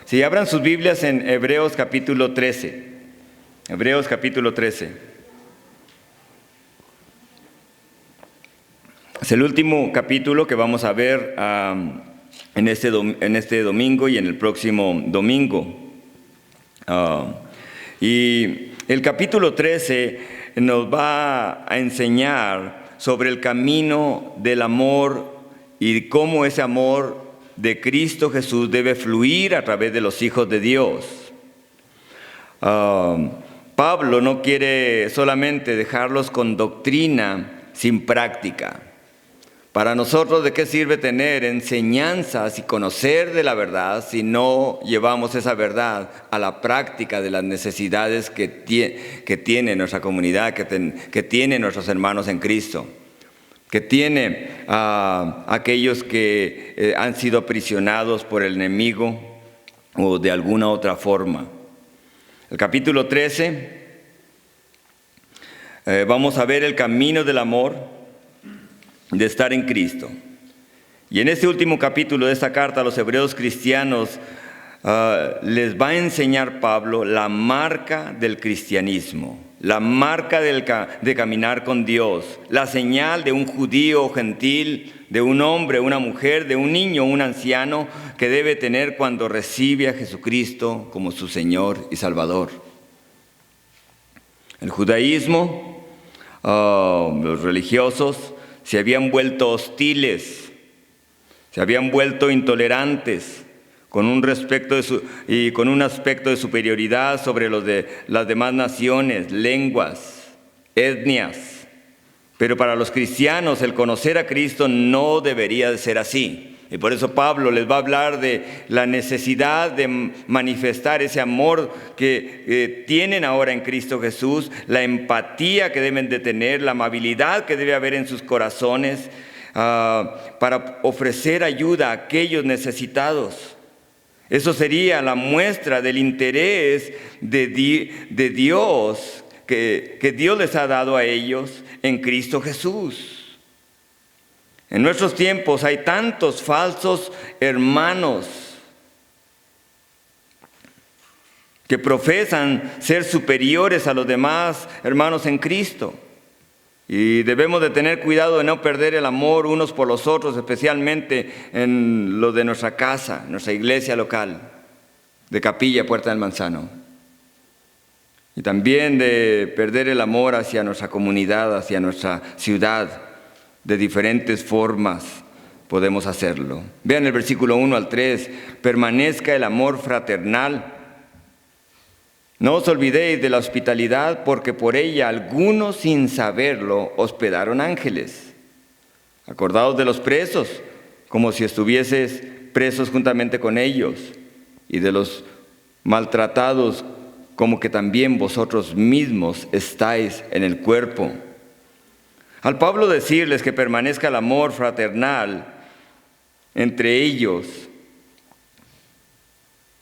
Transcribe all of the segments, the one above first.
Si abran sus Biblias en Hebreos capítulo 13. Hebreos capítulo 13. Es el último capítulo que vamos a ver en este domingo y en el próximo domingo. Y el capítulo 13 nos va a enseñar sobre el camino del amor y cómo ese amor de Cristo Jesús debe fluir a través de los hijos de Dios. Pablo no quiere solamente dejarlos con doctrina sin práctica. Para nosotros, ¿de qué sirve tener enseñanzas y conocer de la verdad si no llevamos esa verdad a la práctica de las necesidades que tiene nuestra comunidad, que tienen nuestros hermanos en Cristo? Que tiene aquellos que han sido aprisionados por el enemigo o de alguna otra forma. El capítulo 13, vamos a ver el camino del amor, de estar en Cristo. Y en este último capítulo de esta carta a los hebreos cristianos, les va a enseñar Pablo la marca del cristianismo. La marca de caminar con Dios, la señal de un judío o gentil, de un hombre, una mujer, de un niño o un anciano que debe tener cuando recibe a Jesucristo como su Señor y Salvador. El judaísmo, los religiosos, se habían vuelto hostiles, se habían vuelto intolerantes, con un aspecto de superioridad sobre los de las demás naciones, lenguas, etnias. Pero para los cristianos el conocer a Cristo no debería de ser así. Y por eso Pablo les va a hablar de la necesidad de manifestar ese amor que tienen ahora en Cristo Jesús, la empatía que deben de tener, la amabilidad que debe haber en sus corazones, para ofrecer ayuda a aquellos necesitados. Eso sería la muestra del interés de Dios que Dios les ha dado a ellos en Cristo Jesús. En nuestros tiempos hay tantos falsos hermanos que profesan ser superiores a los demás hermanos en Cristo. Y debemos de tener cuidado de no perder el amor unos por los otros, especialmente en lo de nuestra casa, nuestra iglesia local, de Capilla Puerta del Manzano. Y también de perder el amor hacia nuestra comunidad, hacia nuestra ciudad. De diferentes formas podemos hacerlo. Vean el versículo 1 al 3. Permanezca el amor fraternal. No os olvidéis de la hospitalidad, porque por ella algunos sin saberlo hospedaron ángeles. Acordaos de los presos, como si estuvieseis presos juntamente con ellos, y de los maltratados, como que también vosotros mismos estáis en el cuerpo. Al Pablo decirles que permanezca el amor fraternal entre ellos,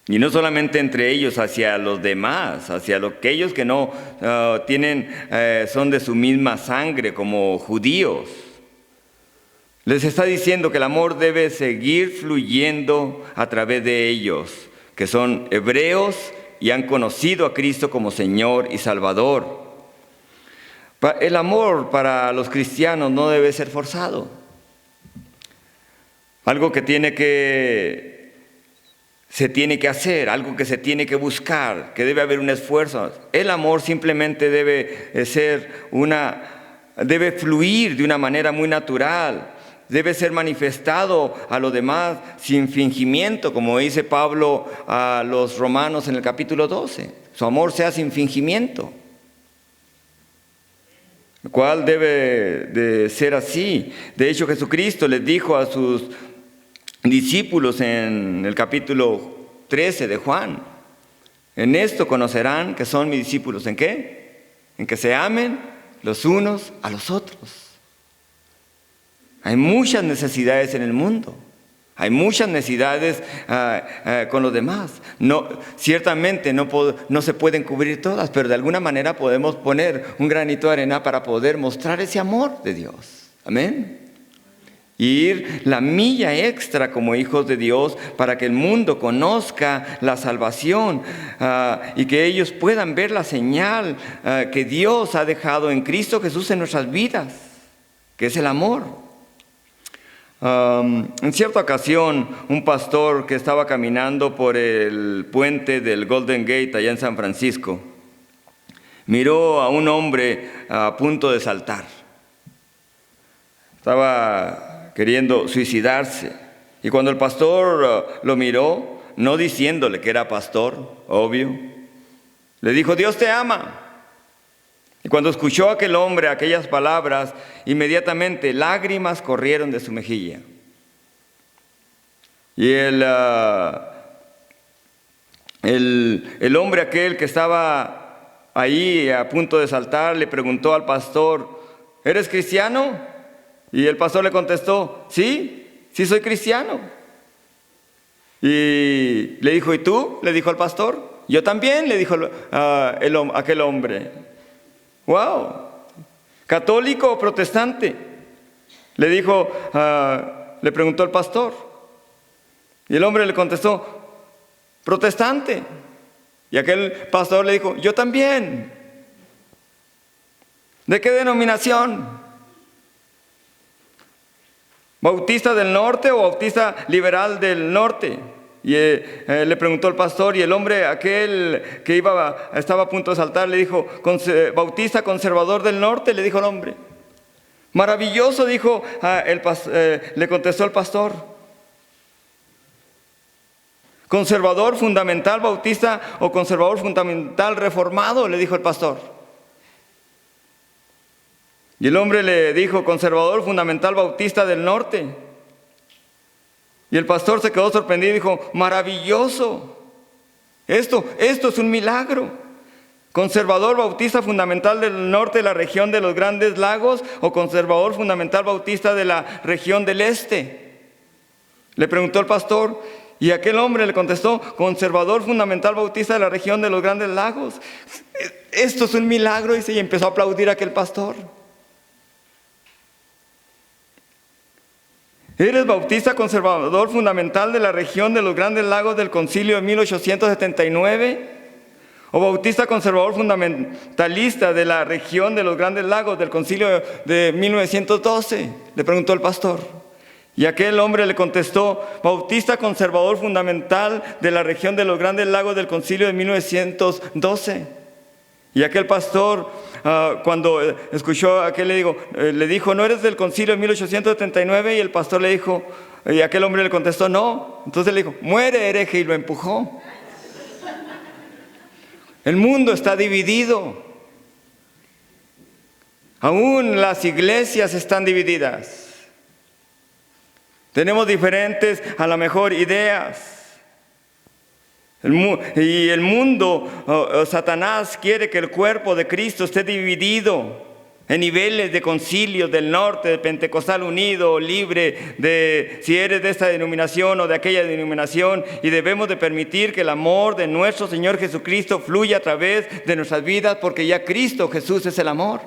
y no solamente entre ellos, hacia los demás, hacia aquellos que no son de su misma sangre como judíos. Les está diciendo que el amor debe seguir fluyendo a través de ellos, que son hebreos y han conocido a Cristo como Señor y Salvador. El amor para los cristianos no debe ser forzado. Algo que se tiene que hacer, algo que se tiene que buscar, que debe haber un esfuerzo. El amor simplemente debe fluir de una manera muy natural. Debe ser manifestado a los demás sin fingimiento, como dice Pablo a los romanos en el capítulo 12. Su amor sea sin fingimiento. Lo cual debe de ser así. De hecho, Jesucristo les dijo a sus discípulos en el capítulo 13 de Juan: en esto conocerán que son mis discípulos. ¿En qué? En que se amen los unos a los otros. Hay muchas necesidades en el mundo. Hay muchas necesidades con los demás. Ciertamente no se pueden cubrir todas, pero de alguna manera podemos poner un granito de arena para poder mostrar ese amor de Dios. Amén. y ir la milla extra como hijos de Dios para que el mundo conozca la salvación y que ellos puedan ver la señal que Dios ha dejado en Cristo Jesús en nuestras vidas, que es el amor. En cierta ocasión, un pastor que estaba caminando por el puente del Golden Gate allá en San Francisco, miró a un hombre a punto de saltar. Estaba queriendo suicidarse. Y cuando el pastor lo miró, no diciéndole que era pastor, obvio, le dijo: Dios te ama. Y cuando escuchó aquel hombre aquellas palabras, inmediatamente lágrimas corrieron de su mejilla. Y el hombre aquel que estaba ahí a punto de saltar le preguntó al pastor: ¿eres cristiano? Y el pastor le contestó: sí soy cristiano. Y le dijo: ¿y tú? Le dijo al pastor. Yo también, le dijo aquel hombre. ¡Wow! ¿Católico o protestante? Le dijo, le preguntó el pastor. Y el hombre le contestó: protestante. Y aquel pastor le dijo: yo también. ¿De qué denominación? ¿Bautista del Norte o Bautista Liberal del Norte? Y le preguntó el pastor, y el hombre aquel que estaba a punto de saltar le dijo: ¿Bautista Conservador del Norte? Le dijo el hombre. Maravilloso, dijo le contestó el pastor. ¿Conservador fundamental bautista o conservador fundamental reformado? Le dijo el pastor. Y el hombre le dijo: conservador fundamental bautista del norte. Y el pastor se quedó sorprendido y dijo: maravilloso, esto es un milagro. ¿Conservador bautista fundamental del norte de la región de los Grandes Lagos o conservador fundamental bautista de la región del este? Le preguntó el pastor. Y aquel hombre le contestó: conservador fundamental bautista de la región de los Grandes Lagos. Esto es un milagro, dice, y empezó a aplaudir a aquel pastor. ¿Eres bautista conservador fundamental de la región de los Grandes Lagos del Concilio de 1879? ¿O bautista conservador fundamentalista de la región de los Grandes Lagos del Concilio de 1912? Le preguntó el pastor. Y aquel hombre le contestó: bautista conservador fundamental de la región de los Grandes Lagos del Concilio de 1912. Y aquel pastor, cuando escuchó a aquel, le dijo: ¿no eres del concilio de 1879? Y el pastor le dijo, y aquel hombre le contestó: no. Entonces le dijo: muere, hereje, y lo empujó. El mundo está dividido. Aún las iglesias están divididas. Tenemos diferentes, a lo mejor, ideas. Y el mundo, Satanás, quiere que el cuerpo de Cristo esté dividido en niveles de concilios del norte, de Pentecostal unido, libre, de si eres de esta denominación o de aquella denominación. Y debemos de permitir que el amor de nuestro Señor Jesucristo fluya a través de nuestras vidas, porque ya Cristo Jesús es el amor.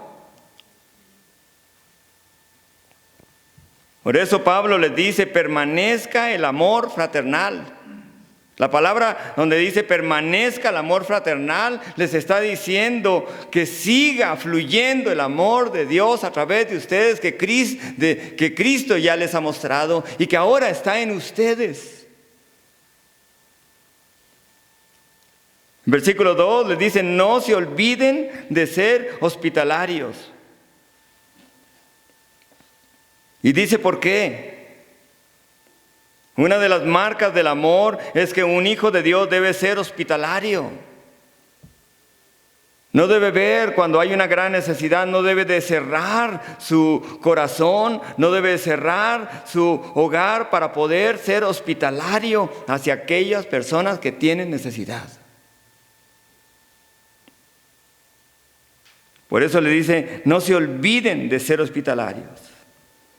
Por eso Pablo les dice: permanezca el amor fraternal. La palabra donde dice permanezca el amor fraternal, les está diciendo que siga fluyendo el amor de Dios a través de ustedes, que Cristo ya les ha mostrado y que ahora está en ustedes. Versículo 2 les dice: no se olviden de ser hospitalarios. Y dice: ¿por qué? Una de las marcas del amor es que un hijo de Dios debe ser hospitalario. No debe ver cuando hay una gran necesidad, no debe de cerrar su corazón, no debe de cerrar su hogar para poder ser hospitalario hacia aquellas personas que tienen necesidad. Por eso le dice: no se olviden de ser hospitalarios.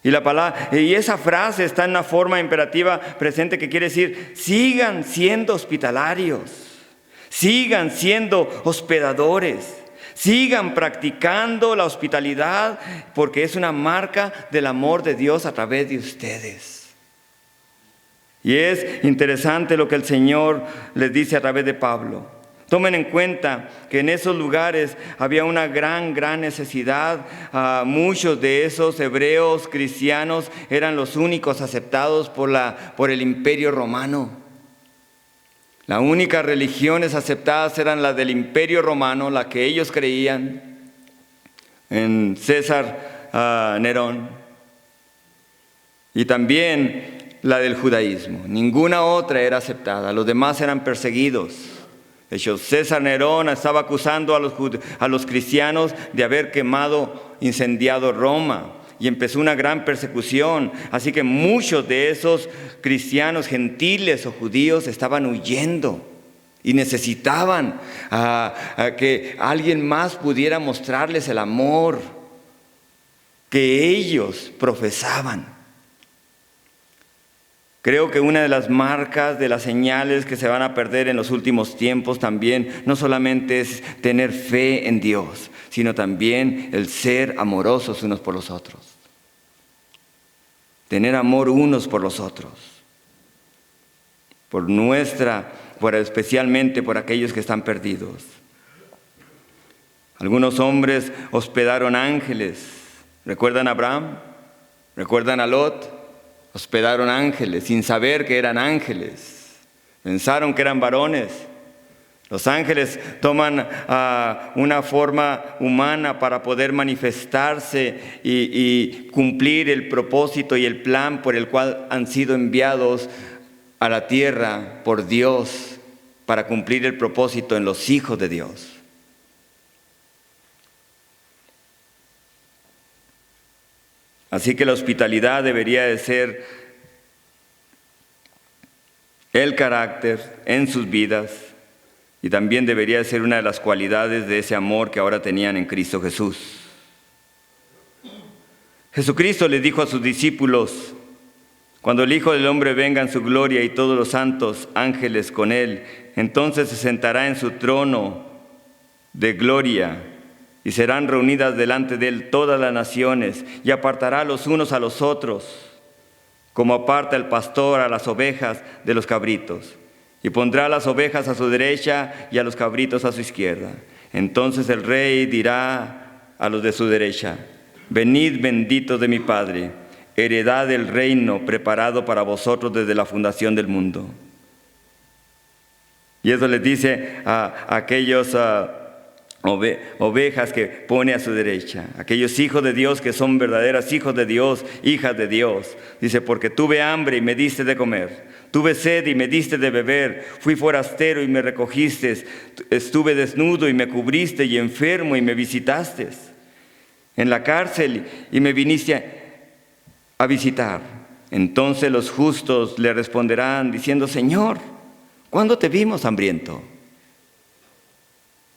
Y esa frase está en una forma imperativa presente que quiere decir: sigan siendo hospitalarios, sigan siendo hospedadores, Sigan practicando la hospitalidad porque es una marca del amor de Dios a través de ustedes. Y es interesante lo que el Señor les dice a través de Pablo. Tomen en cuenta que en esos lugares había una gran necesidad. Muchos de esos hebreos cristianos eran los únicos aceptados por el Imperio Romano. Las únicas religiones aceptadas eran las del Imperio Romano, las que ellos creían en César Nerón, y también la del judaísmo. Ninguna otra era aceptada, los demás eran perseguidos. De hecho, César Nerón estaba acusando a los cristianos de haber incendiado Roma, y empezó una gran persecución. Así que muchos de esos cristianos gentiles o judíos estaban huyendo y necesitaban que alguien más pudiera mostrarles el amor que ellos profesaban. Creo que una de las marcas, de las señales que se van a perder en los últimos tiempos también, no solamente es tener fe en Dios, sino también el ser amorosos unos por los otros. Tener amor unos por los otros. Especialmente por aquellos que están perdidos. Algunos hombres hospedaron ángeles. ¿Recuerdan a Abraham? ¿Recuerdan a Lot? Hospedaron ángeles sin saber que eran ángeles. Pensaron que eran varones. Los ángeles toman una forma humana para poder manifestarse y cumplir el propósito y el plan por el cual han sido enviados a la tierra por Dios para cumplir el propósito en los hijos de Dios. Así que la hospitalidad debería de ser el carácter en sus vidas y también debería de ser una de las cualidades de ese amor que ahora tenían en Cristo Jesús. Jesucristo les dijo a sus discípulos: cuando el Hijo del Hombre venga en su gloria y todos los santos ángeles con él, entonces se sentará en su trono de gloria y serán reunidas delante de él todas las naciones, y apartará los unos a los otros, como aparta el pastor a las ovejas de los cabritos, y pondrá a las ovejas a su derecha y a los cabritos a su izquierda. Entonces el Rey dirá a los de su derecha: venid benditos de mi Padre, heredad del reino preparado para vosotros desde la fundación del mundo. Y eso les dice a aquellos ovejas que pone a su derecha, aquellos hijos de Dios que son verdaderas hijos de Dios, hijas de Dios. Dice: porque tuve hambre y me diste de comer, tuve sed y me diste de beber, fui forastero y me recogiste, estuve desnudo y me cubriste, y enfermo y me visitaste, en la cárcel y me viniste a visitar. Entonces los justos le responderán diciendo: Señor, ¿cuándo te vimos hambriento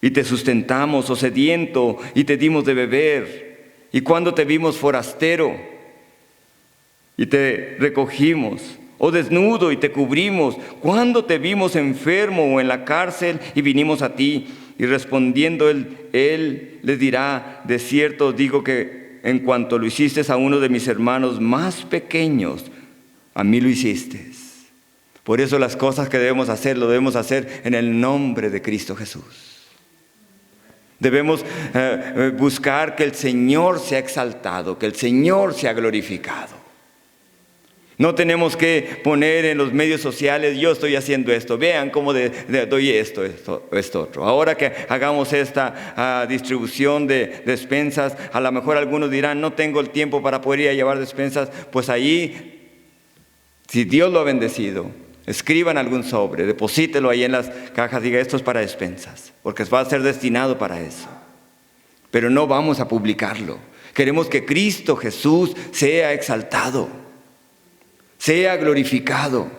y te sustentamos, o sediento y te dimos de beber? ¿Y cuándo te vimos forastero y te recogimos, o desnudo y te cubrimos? ¿Cuándo te vimos enfermo o en la cárcel y vinimos a ti? Y respondiendo él les dirá: de cierto os digo que en cuanto lo hiciste a uno de mis hermanos más pequeños, a mí lo hiciste. Por eso las cosas que debemos hacer, lo debemos hacer en el nombre de Cristo Jesús. Debemos buscar que el Señor sea exaltado, que el Señor sea glorificado. No tenemos que poner en los medios sociales: yo estoy haciendo esto, vean cómo doy esto otro. Ahora que hagamos esta distribución de despensas, a lo mejor algunos dirán: no tengo el tiempo para poder ir a llevar despensas. Pues ahí, si Dios lo ha bendecido, escriban algún sobre, deposítelo ahí en las cajas, diga: esto es para despensas, porque va a ser destinado para eso. Pero no vamos a publicarlo. Queremos que Cristo Jesús sea exaltado, sea glorificado.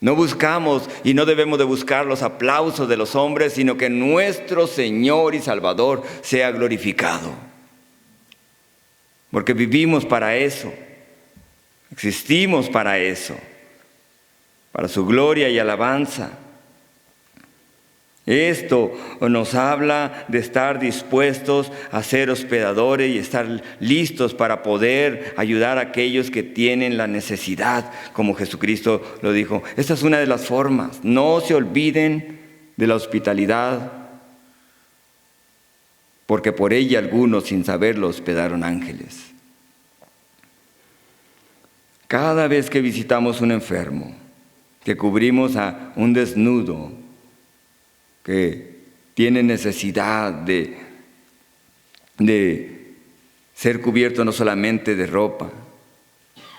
No buscamos y no debemos de buscar los aplausos de los hombres, sino que nuestro Señor y Salvador sea glorificado. Porque vivimos para eso, existimos para eso, para su gloria y alabanza. Esto nos habla de estar dispuestos a ser hospedadores y estar listos para poder ayudar a aquellos que tienen la necesidad, como Jesucristo lo dijo. Esta es una de las formas. No se olviden de la hospitalidad, porque por ella algunos, sin saberlo, hospedaron ángeles. Cada vez que visitamos un enfermo, que cubrimos a un desnudo, que tiene necesidad de ser cubierto no solamente de ropa,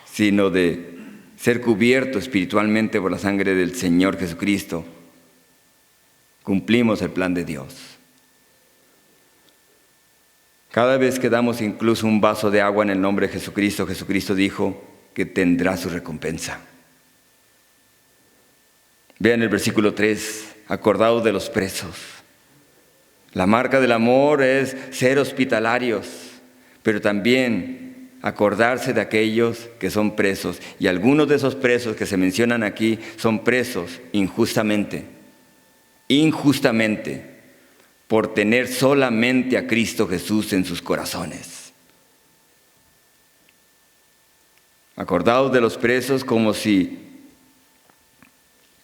sino de ser cubierto espiritualmente por la sangre del Señor Jesucristo, cumplimos el plan de Dios. Cada vez que damos incluso un vaso de agua en el nombre de Jesucristo, Jesucristo dijo que tendrá su recompensa. Vean el versículo 3. Acordaos de los presos. La marca del amor es ser hospitalarios, pero también acordarse de aquellos que son presos. Y algunos de esos presos que se mencionan aquí son presos injustamente, por tener solamente a Cristo Jesús en sus corazones. Acordaos de los presos como si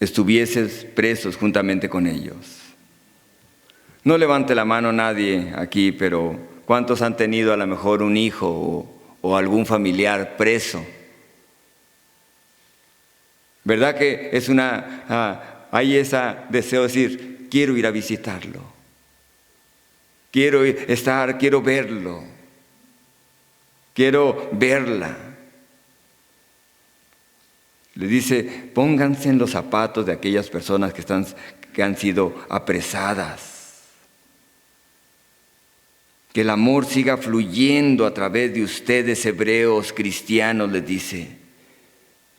estuvieses presos juntamente con ellos. No levante la mano nadie aquí, pero ¿cuántos han tenido a lo mejor un hijo o algún familiar preso? ¿Verdad que es hay ese deseo de decir, quiero ir a visitarlo? Quiero verlo. Quiero verla. Le dice, pónganse en los zapatos de aquellas personas que han sido apresadas. Que el amor siga fluyendo a través de ustedes, hebreos, cristianos, les dice.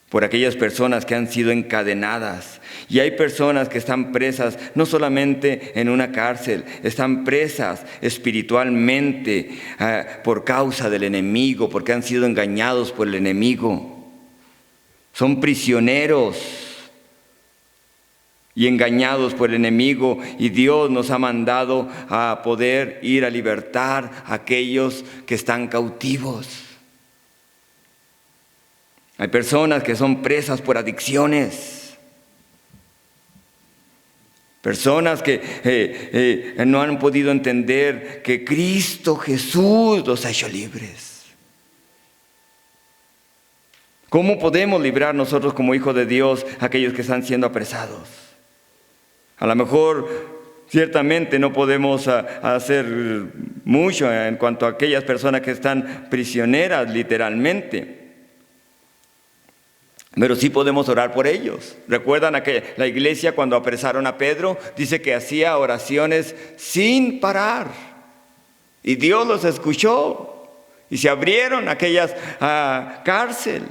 Por aquellas personas que han sido encadenadas. Y hay personas que están presas no solamente en una cárcel, están presas espiritualmente por causa del enemigo, porque han sido engañados por el enemigo. Son prisioneros y engañados por el enemigo, y Dios nos ha mandado a poder ir a libertar a aquellos que están cautivos. Hay personas que son presas por adicciones, personas que no han podido entender que Cristo Jesús los ha hecho libres. ¿Cómo podemos librar nosotros como hijos de Dios a aquellos que están siendo apresados? A lo mejor, ciertamente no podemos hacer mucho en cuanto a aquellas personas que están prisioneras literalmente. Pero sí podemos orar por ellos. ¿Recuerdan que la iglesia cuando apresaron a Pedro? Dice que hacía oraciones sin parar. Y Dios los escuchó. Y se abrieron aquellas cárceles.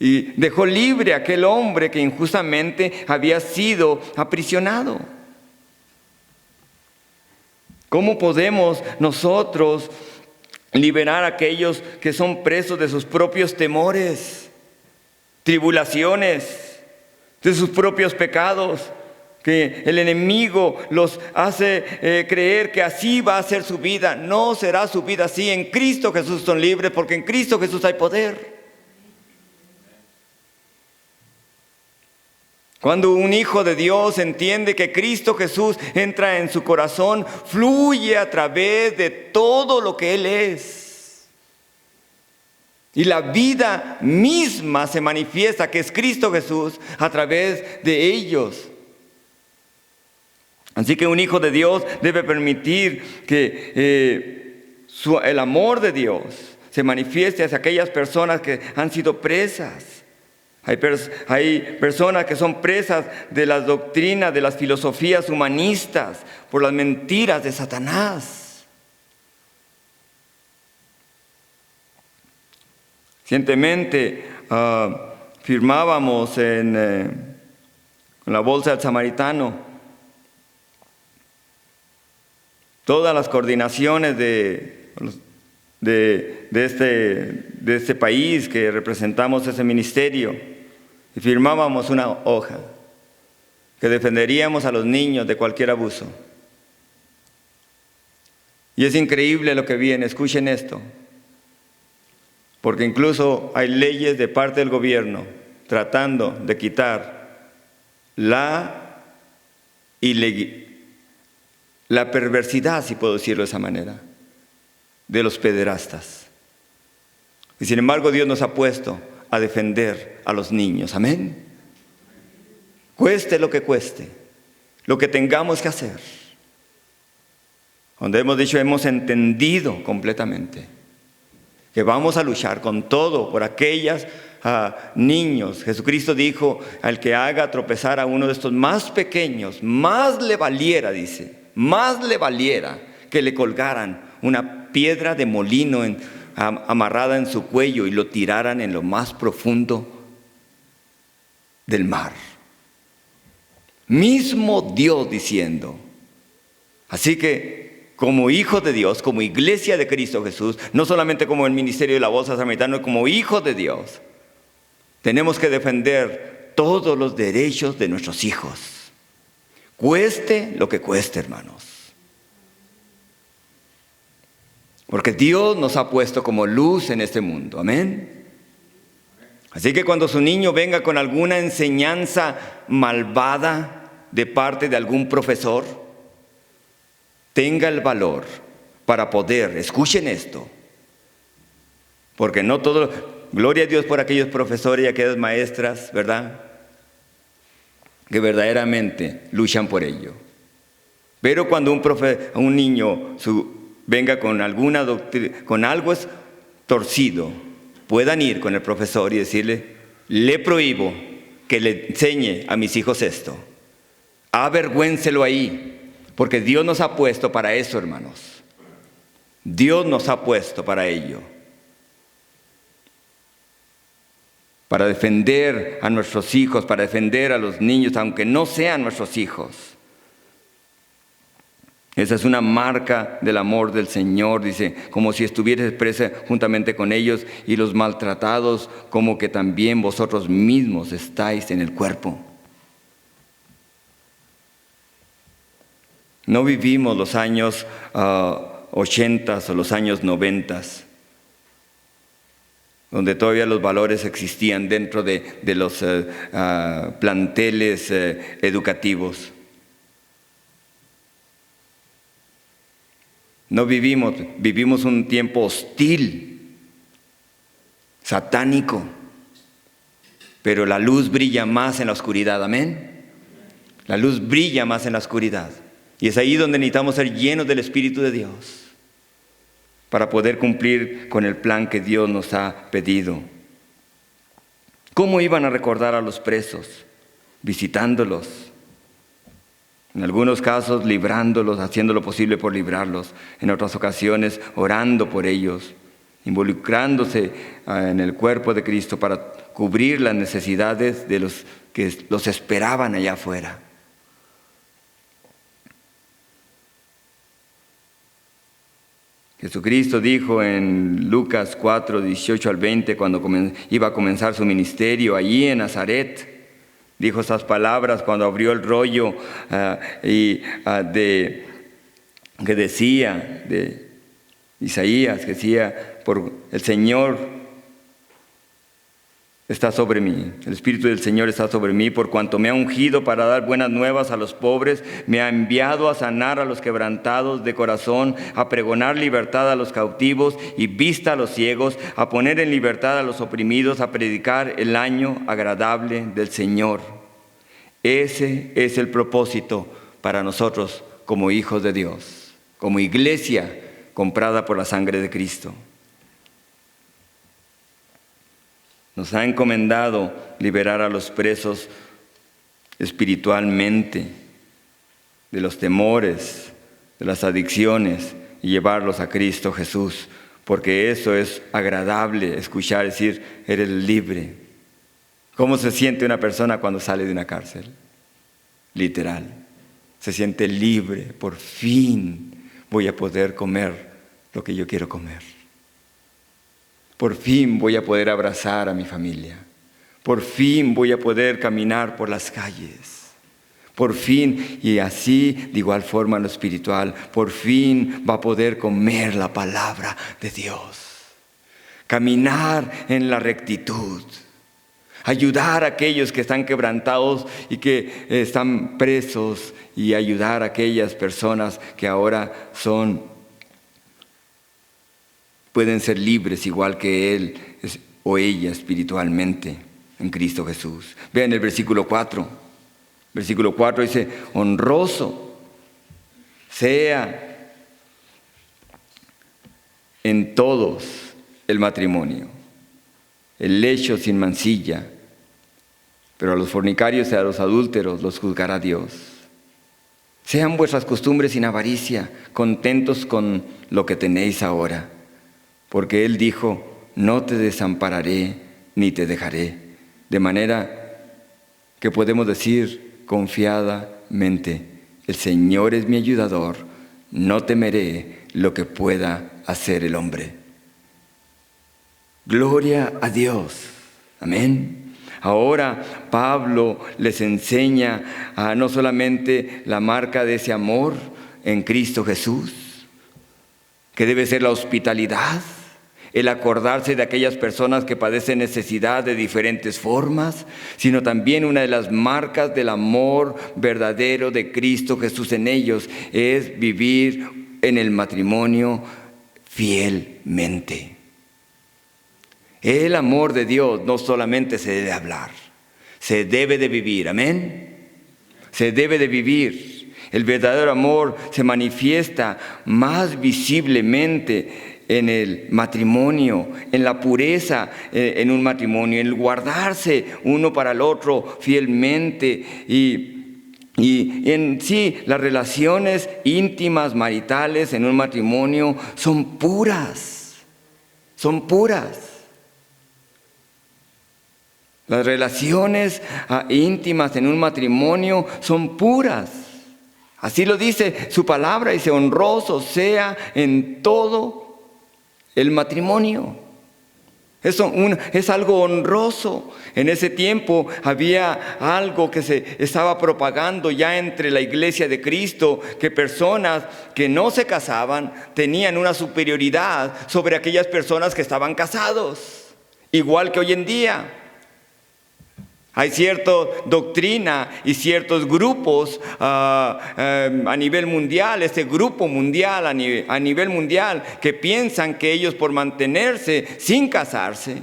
Y dejó libre a aquel hombre que injustamente había sido aprisionado. ¿Cómo podemos nosotros liberar a aquellos que son presos de sus propios temores, tribulaciones, de sus propios pecados? Que el enemigo los hace creer que así va a ser su vida. No será su vida así. En Cristo Jesús son libres, porque en Cristo Jesús hay poder. Cuando un hijo de Dios entiende que Cristo Jesús entra en su corazón, fluye a través de todo lo que Él es. Y la vida misma se manifiesta, que es Cristo Jesús, a través de ellos. Así que un hijo de Dios debe permitir que el amor de Dios se manifieste hacia aquellas personas que han sido presas. Hay personas que son presas de las doctrinas, de las filosofías humanistas, por las mentiras de Satanás. Recientemente firmábamos en la Bolsa del Samaritano todas las coordinaciones de este país que representamos ese ministerio, y firmábamos una hoja que defenderíamos a los niños de cualquier abuso. Y es increíble lo que viene, escuchen esto, porque incluso hay leyes de parte del gobierno tratando de quitar la perversidad, si puedo decirlo de esa manera, de los pederastas. Y sin embargo Dios nos ha puesto a defender a los niños, amén. Cueste lo que cueste, lo que tengamos que hacer. Donde hemos dicho, hemos entendido completamente que vamos a luchar con todo por aquellos niños. Jesucristo dijo, al que haga tropezar a uno de estos más pequeños, más le valiera, dice, más le valiera que le colgaran una piedra de molino amarrada en su cuello y lo tiraran en lo más profundo del mar. Mismo Dios diciendo. Así que como hijos de Dios, como iglesia de Cristo Jesús, no solamente como el ministerio de la voz samaritana, como hijos de Dios, tenemos que defender todos los derechos de nuestros hijos. Cueste lo que cueste, hermanos. Porque Dios nos ha puesto como luz en este mundo, amén. Así que cuando su niño venga con alguna enseñanza malvada de parte de algún profesor, tenga el valor para poder, escuchen esto, porque no todo, gloria a Dios por aquellos profesores y aquellas maestras, ¿verdad?, que verdaderamente luchan por ello. Pero cuando un niño venga con alguna doctrina, con algo torcido, puedan ir con el profesor y decirle, le prohíbo que le enseñe a mis hijos esto. Avergüéncelo ahí. Porque Dios nos ha puesto para eso, hermanos. Dios nos ha puesto para ello. Para defender a nuestros hijos, para defender a los niños, aunque no sean nuestros hijos. Esa es una marca del amor del Señor, dice, como si estuvierais presa juntamente con ellos y los maltratados, como que también vosotros mismos estáis en el cuerpo. No vivimos los años 80 o los años 90, donde todavía los valores existían dentro de los planteles educativos. No vivimos un tiempo hostil, satánico, pero la luz brilla más en la oscuridad, amén. La luz brilla más en la oscuridad. Y es ahí donde necesitamos ser llenos del Espíritu de Dios para poder cumplir con el plan que Dios nos ha pedido. ¿Cómo iban a recordar a los presos? Visitándolos. En algunos casos librándolos, haciendo lo posible por librarlos. En otras ocasiones orando por ellos, involucrándose en el cuerpo de Cristo para cubrir las necesidades de los que los esperaban allá afuera. Jesucristo dijo en Lucas 4, 18 al 20, cuando iba a comenzar su ministerio allí en Nazaret, dijo esas palabras cuando abrió el rollo que decía de Isaías, que decía, por el Señor está sobre mí, el Espíritu del Señor está sobre mí, por cuanto me ha ungido para dar buenas nuevas a los pobres, me ha enviado a sanar a los quebrantados de corazón, a pregonar libertad a los cautivos y vista a los ciegos, a poner en libertad a los oprimidos, a predicar el año agradable del Señor. Ese es el propósito para nosotros como hijos de Dios, como iglesia comprada por la sangre de Cristo. Nos ha encomendado liberar a los presos espiritualmente de los temores, de las adicciones y llevarlos a Cristo Jesús, porque eso es agradable escuchar decir, eres libre. ¿Cómo se siente una persona cuando sale de una cárcel? Literal, se siente libre, por fin voy a poder comer lo que yo quiero comer. Por fin voy a poder abrazar a mi familia. Por fin voy a poder caminar por las calles. Por fin, y así de igual forma en lo espiritual, por fin va a poder comer la palabra de Dios. Caminar en la rectitud. Ayudar a aquellos que están quebrantados y que están presos, y ayudar a aquellas personas que ahora pueden ser libres igual que él o ella espiritualmente en Cristo Jesús. Vean el versículo 4. Versículo 4 dice: honroso sea en todos el matrimonio, el lecho sin mancilla, pero a los fornicarios y a los adúlteros los juzgará Dios. Sean vuestras costumbres sin avaricia, contentos con lo que tenéis ahora, porque Él dijo: no te desampararé ni te dejaré. De manera que podemos decir confiadamente: el Señor es mi ayudador, no temeré lo que pueda hacer el hombre. Gloria a Dios. Amén. Ahora Pablo les enseña no solamente la marca de ese amor en Cristo Jesús, que debe ser la hospitalidad, el acordarse de aquellas personas que padecen necesidad de diferentes formas, sino también una de las marcas del amor verdadero de Cristo Jesús en ellos es vivir en el matrimonio fielmente. El amor de Dios no solamente se debe hablar, se debe de vivir. Amén. Se debe de vivir. El verdadero amor se manifiesta más visiblemente en el matrimonio, en la pureza en un matrimonio, en el guardarse uno para el otro fielmente y en sí las relaciones íntimas maritales en un matrimonio son puras, son puras. Las relaciones íntimas en un matrimonio son puras. Así lo dice su palabra, dice: honroso sea en todo el matrimonio. Eso es algo honroso. En ese tiempo había algo que se estaba propagando ya entre la iglesia de Cristo, que personas que no se casaban tenían una superioridad sobre aquellas personas que estaban casados, igual que hoy en día. Hay cierta doctrina y ciertos grupos a nivel mundial, este grupo mundial a nivel mundial, que piensan que ellos, por mantenerse sin casarse,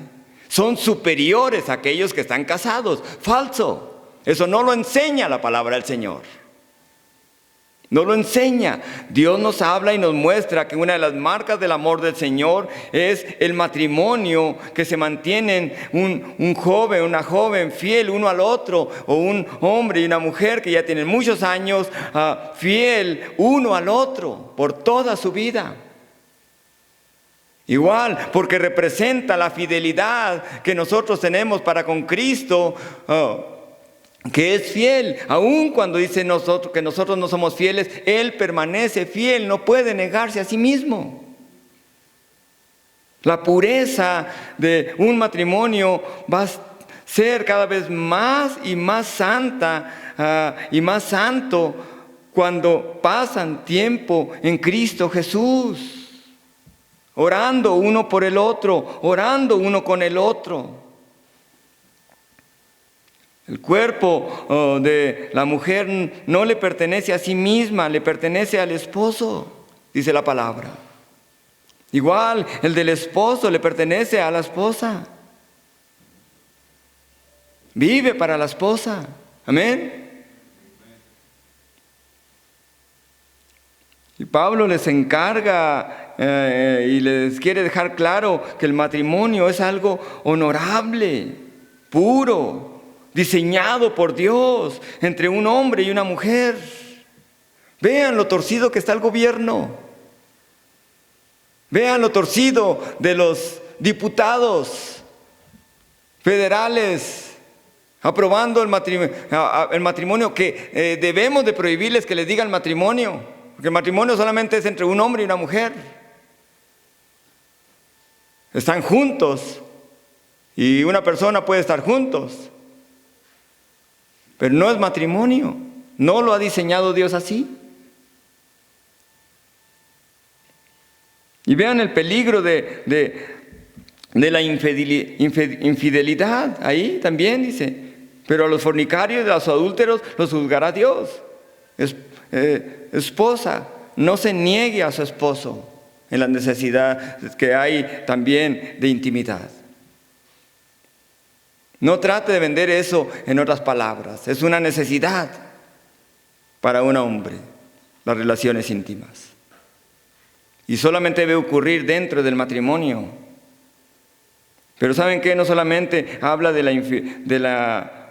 son superiores a aquellos que están casados. Falso. Eso no lo enseña la palabra del Señor. No lo enseña. Dios nos habla y nos muestra que una de las marcas del amor del Señor es el matrimonio, que se mantienen un joven, una joven fiel uno al otro, o un hombre y una mujer que ya tienen muchos años fiel uno al otro por toda su vida. Igual, porque representa la fidelidad que nosotros tenemos para con Cristo, que es fiel, aun cuando dice que nosotros no somos fieles, Él permanece fiel, no puede negarse a sí mismo. La pureza de un matrimonio va a ser cada vez más y más santa y más santo cuando pasan tiempo en Cristo Jesús, orando uno por el otro, orando uno con el otro. El cuerpo de la mujer no le pertenece a sí misma, le pertenece al esposo, dice la palabra. Igual, el del esposo le pertenece a la esposa. Vive para la esposa. Amén. Y Pablo les encarga y les quiere dejar claro que el matrimonio es algo honorable, puro, diseñado por Dios entre un hombre y una mujer. Vean lo torcido que está el gobierno. Vean lo torcido de los diputados federales aprobando el matrimonio, que debemos de prohibirles que les digan matrimonio, porque el matrimonio solamente es entre un hombre y una mujer. Están juntos y una persona puede estar juntos, pero no es matrimonio. ¿No lo ha diseñado Dios así? Y vean el peligro de la infidelidad. Ahí también dice, pero a los fornicarios y a los adúlteros los juzgará Dios. Esposa, no se niegue a su esposo en la necesidad que hay también de intimidad. No trate de vender eso en otras palabras. Es una necesidad para un hombre, las relaciones íntimas. Y solamente debe ocurrir dentro del matrimonio. Pero ¿saben qué? No solamente habla de la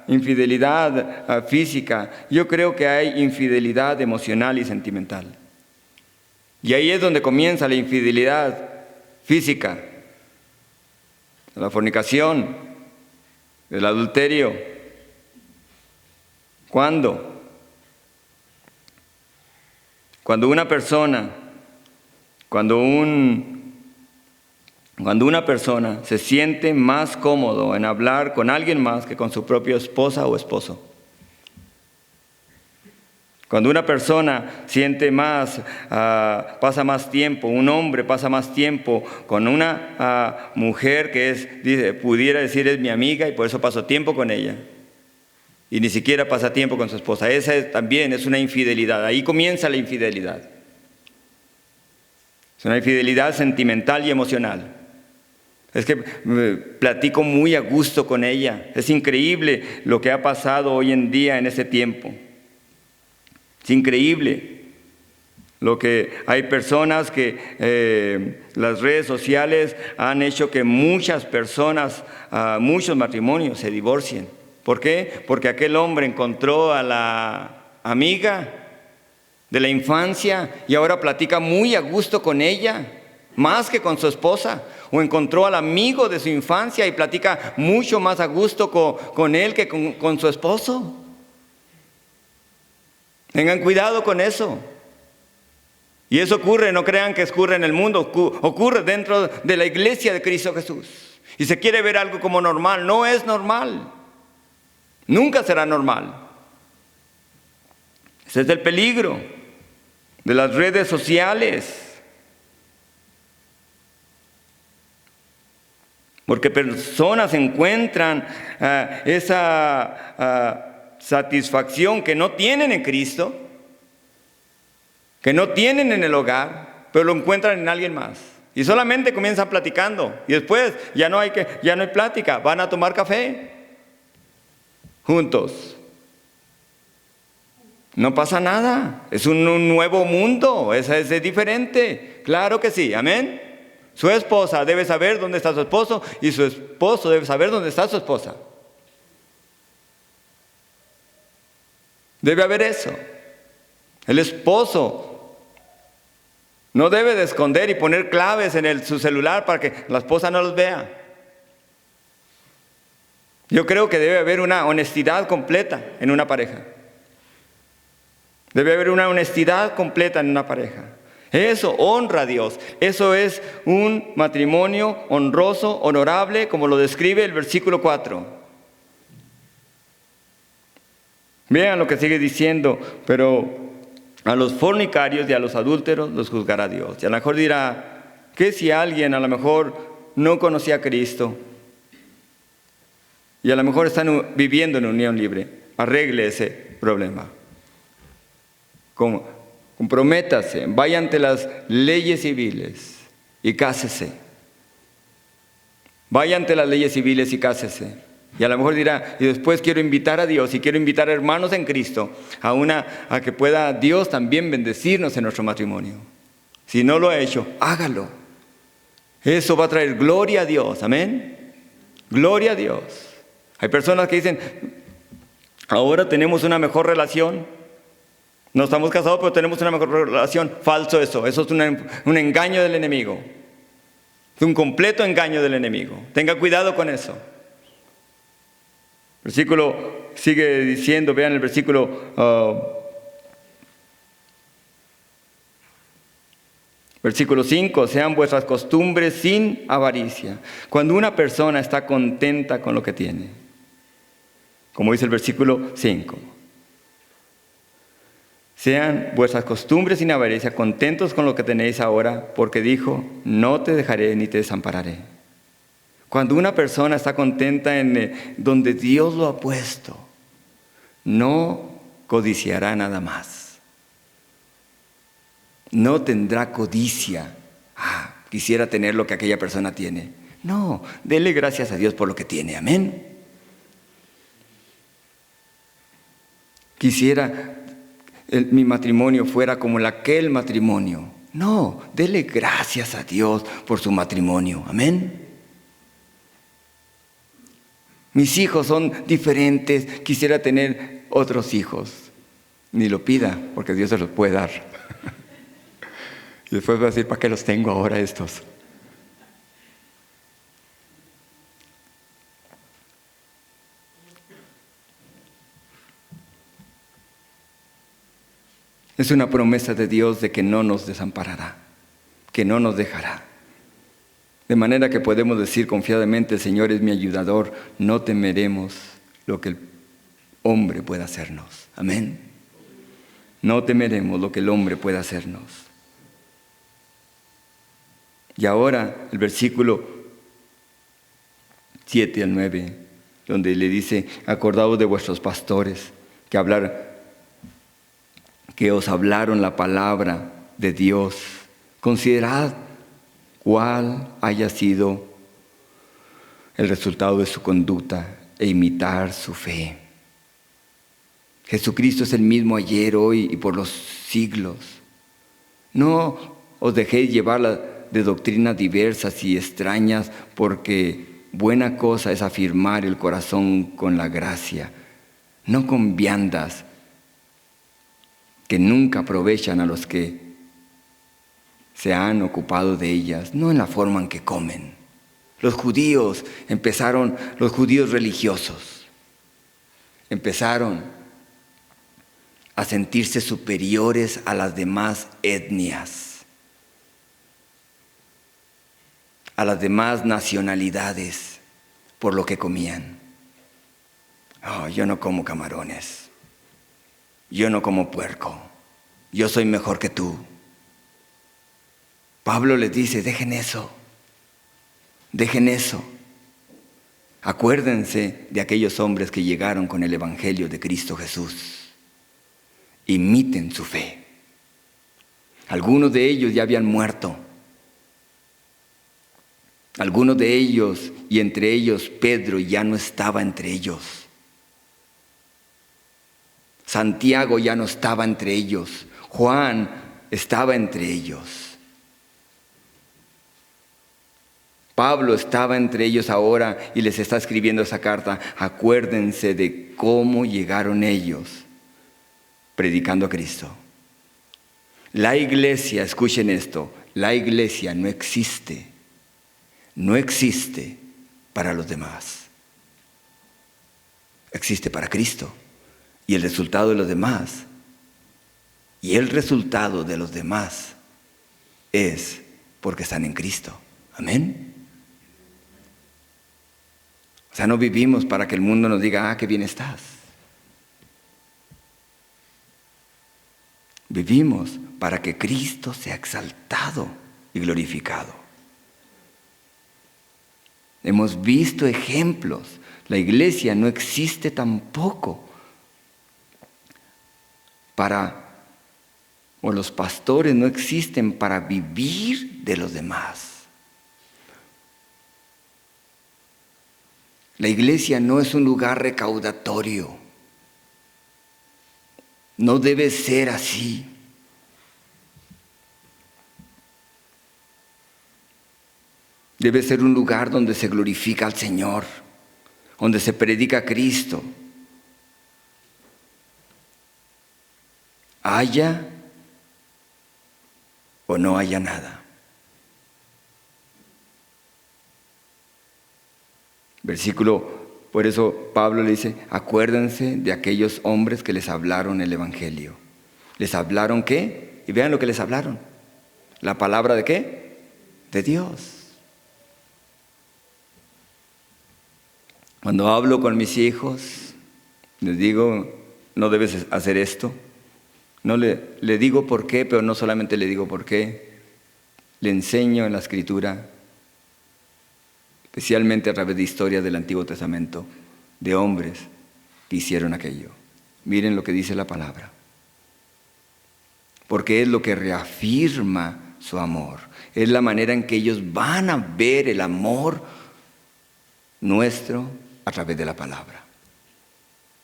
infidelidad física. Yo creo que hay infidelidad emocional y sentimental. Y ahí es donde comienza la infidelidad física, la fornicación, el adulterio. ¿Cuándo? Cuando una persona se siente más cómodo en hablar con alguien más que con su propia esposa o esposo. Cuando una persona siente más, pasa más tiempo, un hombre pasa más tiempo con una mujer que pudiera decir es mi amiga y por eso paso tiempo con ella. Y ni siquiera pasa tiempo con su esposa. Esa también es una infidelidad. Ahí comienza la infidelidad. Es una infidelidad sentimental y emocional. Es que platico muy a gusto con ella. Es increíble lo que ha pasado hoy en día en ese tiempo. Es increíble lo que hay personas que las redes sociales han hecho que muchas personas, muchos matrimonios se divorcien. ¿Por qué? Porque aquel hombre encontró a la amiga de la infancia y ahora platica muy a gusto con ella, más que con su esposa. O encontró al amigo de su infancia y platica mucho más a gusto con él que con su esposo. Tengan cuidado con eso. Y eso ocurre, no crean que ocurre en el mundo, ocurre dentro de la iglesia de Cristo Jesús. Y se quiere ver algo como normal, no es normal. Nunca será normal. Ese es el peligro de las redes sociales. Porque personas encuentran esa satisfacción que no tienen en Cristo, que no tienen en el hogar, pero lo encuentran en alguien más. Y solamente comienzan platicando. Y después ya no hay plática, van a tomar café juntos. No pasa nada, es un nuevo mundo, es diferente. Claro que sí, amén. Su esposa debe saber dónde está su esposo y su esposo debe saber dónde está su esposa. Debe haber eso. El esposo no debe de esconder y poner claves en su celular para que la esposa no los vea. Yo creo que debe haber una honestidad completa en una pareja. Debe haber una honestidad completa en una pareja. Eso honra a Dios. Eso es un matrimonio honroso, honorable, como lo describe el versículo 4. Vean lo que sigue diciendo, pero a los fornicarios y a los adúlteros los juzgará Dios. Y a lo mejor dirá, ¿qué si alguien a lo mejor no conocía a Cristo? Y a lo mejor están viviendo en unión libre. Arregle ese problema. Comprométase, vaya ante las leyes civiles y cásese. Vaya ante las leyes civiles y cásese. Y a lo mejor dirá, y después quiero invitar a Dios y quiero invitar a hermanos en Cristo a que pueda Dios también bendecirnos en nuestro matrimonio. Si no lo ha hecho, hágalo. Eso va a traer gloria a Dios, amén. Gloria a Dios. Hay personas que dicen, ahora tenemos una mejor relación. No estamos casados, pero tenemos una mejor relación. Falso eso. Eso es un engaño del enemigo. Es un completo engaño del enemigo. Tenga cuidado con eso. El versículo sigue diciendo, vean el versículo 5, sean vuestras costumbres sin avaricia. Cuando una persona está contenta con lo que tiene, como dice el versículo 5. Sean vuestras costumbres sin avaricia, contentos con lo que tenéis ahora, porque dijo, no te dejaré ni te desampararé. Cuando una persona está contenta en donde Dios lo ha puesto, no codiciará nada más. No tendrá codicia. Quisiera tener lo que aquella persona tiene. No, dele gracias a Dios por lo que tiene. Amén. Quisiera mi matrimonio fuera como aquel matrimonio. No, dele gracias a Dios por su matrimonio. Amén. Mis hijos son diferentes, quisiera tener otros hijos. Ni lo pida, porque Dios se los puede dar. Y después va a decir, ¿para qué los tengo ahora estos? Es una promesa de Dios de que no nos desamparará, que no nos dejará. De manera que podemos decir confiadamente, el Señor es mi ayudador, no temeremos lo que el hombre pueda hacernos. Amén. No temeremos lo que el hombre pueda hacernos. Y ahora el versículo 7 al 9, donde le dice, acordaos de vuestros pastores que os hablaron la palabra de Dios. Considerad cuál haya sido el resultado de su conducta e imitar su fe. Jesucristo es el mismo ayer, hoy y por los siglos. No os dejéis llevar de doctrinas diversas y extrañas, porque buena cosa es afirmar el corazón con la gracia, no con viandas que nunca aprovechan a los que se han ocupado de ellas, no en la forma en que comen. Los judíos religiosos, empezaron a sentirse superiores a las demás etnias, a las demás nacionalidades, por lo que comían. Yo no como camarones, yo no como puerco, yo soy mejor que tú. Pablo les dice, dejen eso. Acuérdense de aquellos hombres que llegaron con el Evangelio de Cristo Jesús. Imiten su fe. Algunos de ellos ya habían muerto. Algunos de ellos, y entre ellos Pedro, ya no estaba entre ellos. Santiago ya no estaba entre ellos. Juan estaba entre ellos. Pablo estaba entre ellos ahora y les está escribiendo esa carta. Acuérdense de cómo llegaron ellos predicando a Cristo. La iglesia, escuchen esto, la iglesia no existe para los demás. Existe para Cristo. Y el resultado de los demás, es porque están en Cristo. Amén. O sea, no vivimos para que el mundo nos diga, qué bien estás. Vivimos para que Cristo sea exaltado y glorificado. Hemos visto ejemplos. La iglesia no existe tampoco o los pastores no existen para vivir de los demás. La iglesia no es un lugar recaudatorio. No debe ser así. Debe ser un lugar donde se glorifica al Señor, donde se predica a Cristo. Haya o no haya nada. Por eso Pablo le dice, acuérdense de aquellos hombres que les hablaron el Evangelio. ¿Les hablaron qué? Y vean lo que les hablaron. ¿La palabra de qué? De Dios. Cuando hablo con mis hijos, les digo, no debes hacer esto. No le digo por qué, pero no solamente le digo por qué. Le enseño en la Escritura, especialmente a través de historias del Antiguo Testamento, de hombres que hicieron aquello. Miren lo que dice la palabra. Porque es lo que reafirma su amor. Es la manera en que ellos van a ver el amor nuestro a través de la palabra.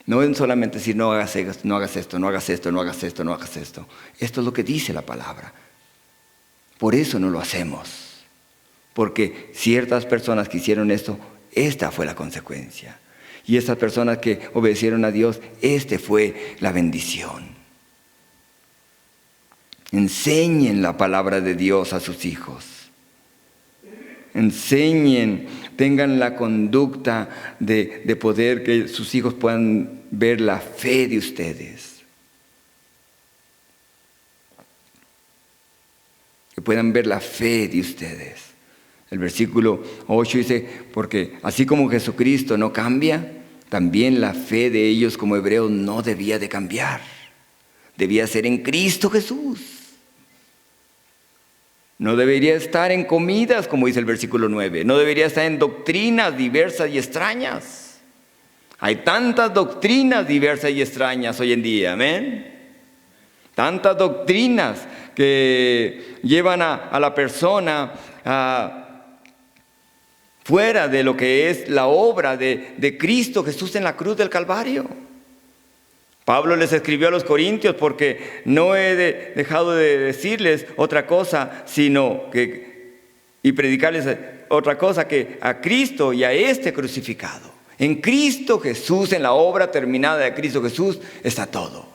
No es solamente decir no hagas esto, no hagas esto, no hagas esto, no hagas esto, no hagas esto. Esto es lo que dice la palabra. Por eso no lo hacemos. Porque ciertas personas que hicieron esto, esta fue la consecuencia. Y estas personas que obedecieron a Dios, esta fue la bendición. Enseñen la palabra de Dios a sus hijos. Enseñen, tengan la conducta de poder que sus hijos puedan ver la fe de ustedes. Que puedan ver la fe de ustedes. El versículo 8 dice, porque así como Jesucristo no cambia, también la fe de ellos como hebreos no debía de cambiar. Debía ser en Cristo Jesús. No debería estar en comidas, como dice el versículo 9. No debería estar en doctrinas diversas y extrañas. Hay tantas doctrinas diversas y extrañas hoy en día, amén. Tantas doctrinas que llevan a la persona fuera de lo que es la obra de Cristo Jesús en la cruz del Calvario. Pablo les escribió a los corintios porque no he dejado de decirles otra cosa, y predicarles otra cosa que a Cristo y a este crucificado. En Cristo Jesús, en la obra terminada de Cristo Jesús, está todo.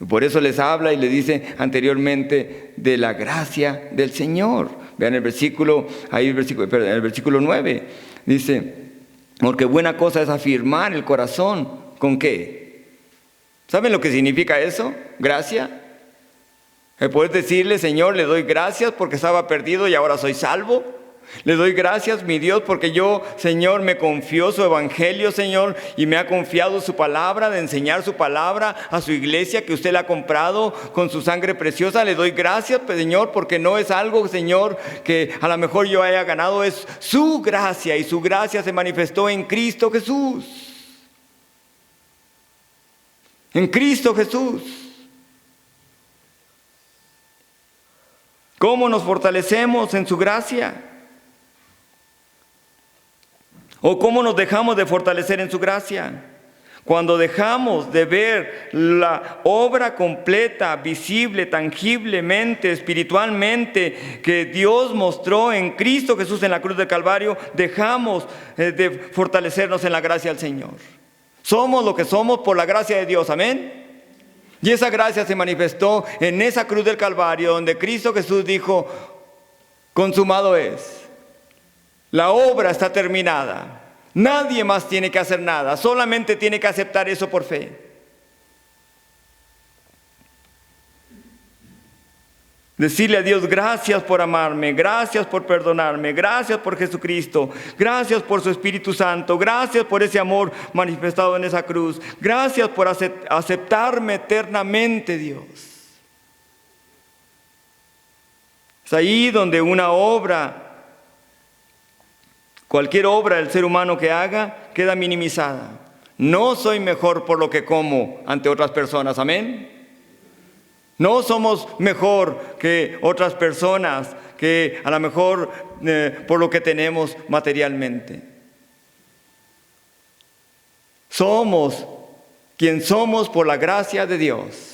Por eso les habla y les dice anteriormente de la gracia del Señor. Vean el versículo 9. Dice, porque buena cosa es afirmar el corazón. ¿Con qué? ¿Saben lo que significa eso? Gracia. El poder decirle, Señor, le doy gracias porque estaba perdido y ahora soy salvo. Le doy gracias, mi Dios, porque yo, Señor, me confió su evangelio, Señor, y me ha confiado su palabra, de enseñar su palabra a su iglesia que usted la ha comprado con su sangre preciosa. Le doy gracias, Señor, porque no es algo, Señor, que a lo mejor yo haya ganado, es su gracia, y su gracia se manifestó en Cristo Jesús. En Cristo Jesús. ¿Cómo nos fortalecemos en su gracia? ¿O cómo nos dejamos de fortalecer en su gracia? Cuando dejamos de ver la obra completa, visible, tangiblemente, espiritualmente, que Dios mostró en Cristo Jesús en la cruz del Calvario, dejamos de fortalecernos en la gracia del Señor. Somos lo que somos por la gracia de Dios, amén. Y esa gracia se manifestó en esa cruz del Calvario, donde Cristo Jesús dijo, consumado es. La obra está terminada. Nadie más tiene que hacer nada. Solamente tiene que aceptar eso por fe. Decirle a Dios, gracias por amarme, gracias por perdonarme, gracias por Jesucristo, gracias por su Espíritu Santo, gracias por ese amor manifestado en esa cruz, gracias por aceptarme eternamente, Dios. Es ahí donde una obra, cualquier obra del ser humano que haga, queda minimizada. No soy mejor por lo que como ante otras personas, amén. No somos mejor que otras personas que a lo mejor por lo que tenemos materialmente. Somos quien somos por la gracia de Dios.